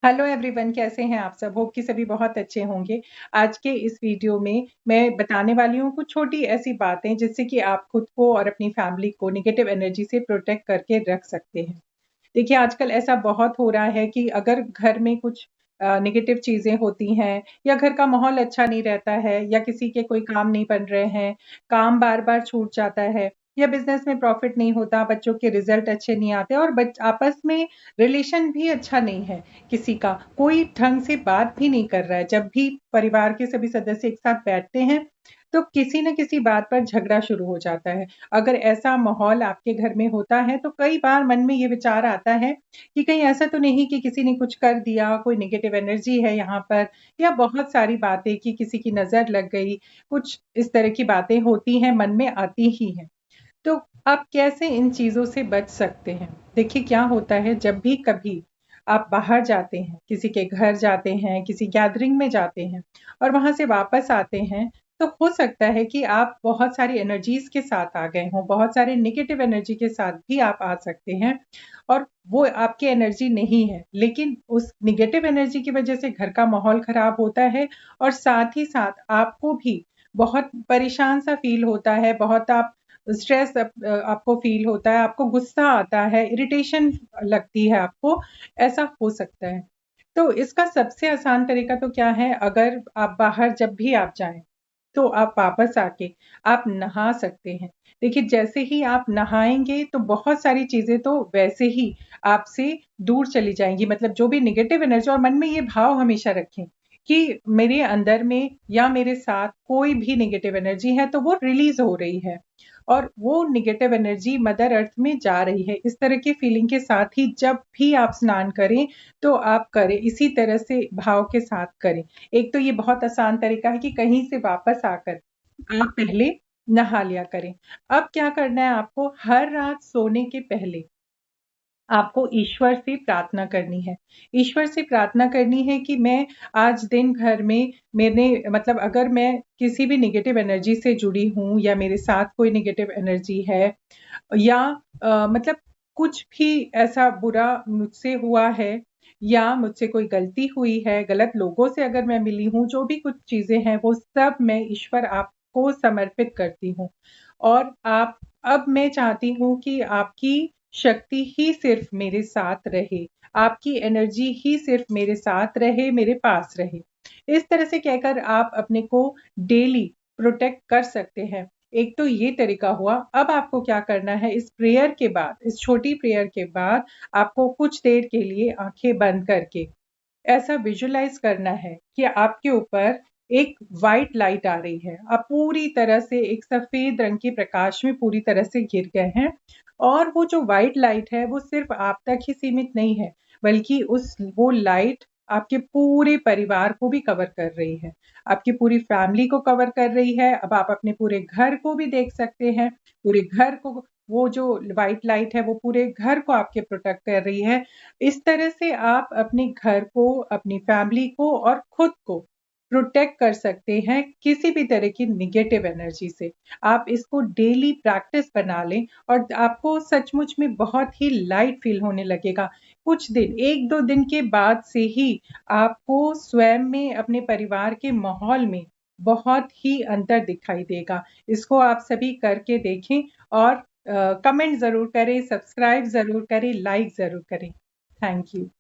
Hello everyone, कैसे हैं आप सब? होप कि सभी बहुत अच्छे होंगे। आज के इस वीडियो में मैं बताने वाली हूँ कुछ छोटी ऐसी बातें जिससे कि आप खुद को और अपनी फैमिली को नेगेटिव एनर्जी से प्रोटेक्ट करके रख सकते हैं। देखिए, आजकल ऐसा बहुत हो रहा है कि अगर घर में कुछ नेगेटिव चीज़ें होती हैं या घर का माहौल अच्छा नहीं रहता है या किसी के कोई काम नहीं बन रहे हैं, काम बार-बार छूट जाता है या बिज़नेस में प्रॉफ़िट नहीं होता, बच्चों के रिज़ल्ट अच्छे नहीं आते और बच आपस में रिलेशन भी अच्छा नहीं है किसी का। कोई ढंग से बात भी नहीं कर रहा है। जब भी परिवार के सभी सदस्य एक साथ बैठते हैं, तो किसी न किसी बात पर झगड़ा शुरू हो जाता है। अगर ऐसा माहौल आपके घर में होता है, तो कई बार मन में ये विचार आता है कि कहीं ऐसा तो नहीं कि किसी ने कुछ कर दिया, कोई नेगेटिव एनर्जी है यहाँ पर या बहुत सारी बातें कि किसी की नज़र लग गई, कुछ इस तरह की बातें होती हैं, मन में आती ही हैं। तो आप कैसे इन चीज़ों से बच सकते हैं? देखिए क्या होता है जब भी कभी आप बाहर जाते हैं, किसी के घर जाते हैं, किसी गैदरिंग में जाते हैं और वहाँ से वापस आते हैं, तो हो सकता है कि आप बहुत सारी एनर्जीज़ के साथ आ गए हों, बहुत सारे नेगेटिव एनर्जी के साथ भी आप आ सकते हैं और वो आपकी एनर्जी नहीं है। लेकिन उस नेगेटिव एनर्जी की वज़ह से घर का माहौल ख़राब होता है और साथ ही साथ आपको भी बहुत परेशान-सा फ़ील होता है, बहुत आप स्ट्रेस आपको फ़ील होता है, आपको गुस्सा आता है, इरिटेशन लगती है आपको, ऐसा हो सकता है। तो इसका सबसे आसान तरीका तो क्या है, अगर आप बाहर जब भी आप जाएँ, तो आप वापस आके आप नहा सकते हैं। देखिए, जैसे ही आप नहाएँगे तो बहुत सारी चीज़ें तो वैसे ही आपसे दूर चली जाएँगी। मतलब जो भी नेगेटिव एनर्जी और मन में ये भाव हमेशा रखें कि मेरे अंदर में या मेरे साथ कोई भी नेगेटिव एनर्जी है, तो वो रिलीज़ हो रही है और वो नेगेटिव एनर्जी मदर अर्थ में जा रही है। इस तरह की फीलिंग के साथ ही जब भी आप स्नान करें, तो आप करें, इसी तरह से भाव के साथ करें। एक तो ये बहुत आसान तरीका है कि कहीं से वापस आकर आप पहले नहा लिया करें। अब क्या करना है आपको, हर रात सोने के पहले आपको ईश्वर से प्रार्थना करनी है। ईश्वर से प्रार्थना करनी है कि मैं आज दिन भर में मैंने मतलब अगर मैं किसी भी नेगेटिव एनर्जी से जुड़ी हूँ या मेरे साथ कोई नेगेटिव एनर्जी है या मतलब कुछ भी ऐसा बुरा मुझसे हुआ है या मुझसे कोई गलती हुई है, गलत लोगों से अगर मैं मिली हूँ, जो भी कुछ चीज़ें हैं, वो सब मैं ईश्वर आपको समर्पित करती हूँ। और आप अब मैं चाहती हूँ कि आपकी शक्ति ही सिर्फ़ मेरे साथ रहे, आपकी एनर्जी ही सिर्फ़ मेरे साथ रहे, मेरे पास रहे। इस तरह से कहकर आप अपने को डेली प्रोटेक्ट कर सकते हैं। एक तो ये तरीका हुआ, अब आपको क्या करना है इस प्रेयर के बाद, इस छोटी प्रेयर के बाद आपको कुछ देर के लिए आँखें बंद करके ऐसा विजुअलाइज़ करना है कि आपके ऊपर एक व्हाइट लाइट आ रही है। आप पूरी तरह से एक सफ़ेद रंग के प्रकाश में पूरी तरह से घिर गए हैं और वो जो व्हाइट लाइट है, वो सिर्फ़ आप तक ही सीमित नहीं है, बल्कि वो लाइट आपके पूरे परिवार को भी कवर कर रही है। आपकी पूरी फैमिली को कवर कर रही है। अब आप अपने पूरे घर को भी देख सकते हैं। पूरे घर को वो जो व्हाइट लाइट है, वो पूरे घर को आपके प्रोटेक्ट कर रही है। इस तरह से आप अपने घर को, अपनी फैमिली को और खुद को प्रोटेक्ट कर सकते हैं किसी भी तरह की नेगेटिव एनर्जी से। आप इसको डेली प्रैक्टिस बना लें और आपको सचमुच में बहुत ही लाइट फ़ील होने लगेगा। कुछ दिन 1-2 दिन के बाद से ही आपको स्वयं में, अपने परिवार के माहौल में बहुत ही अंतर दिखाई देगा। इसको आप सभी करके देखें और कमेंट ज़रूर करें, सब्सक्राइब ज़रूर करें, लाइक ज़रूर करें। Thank you.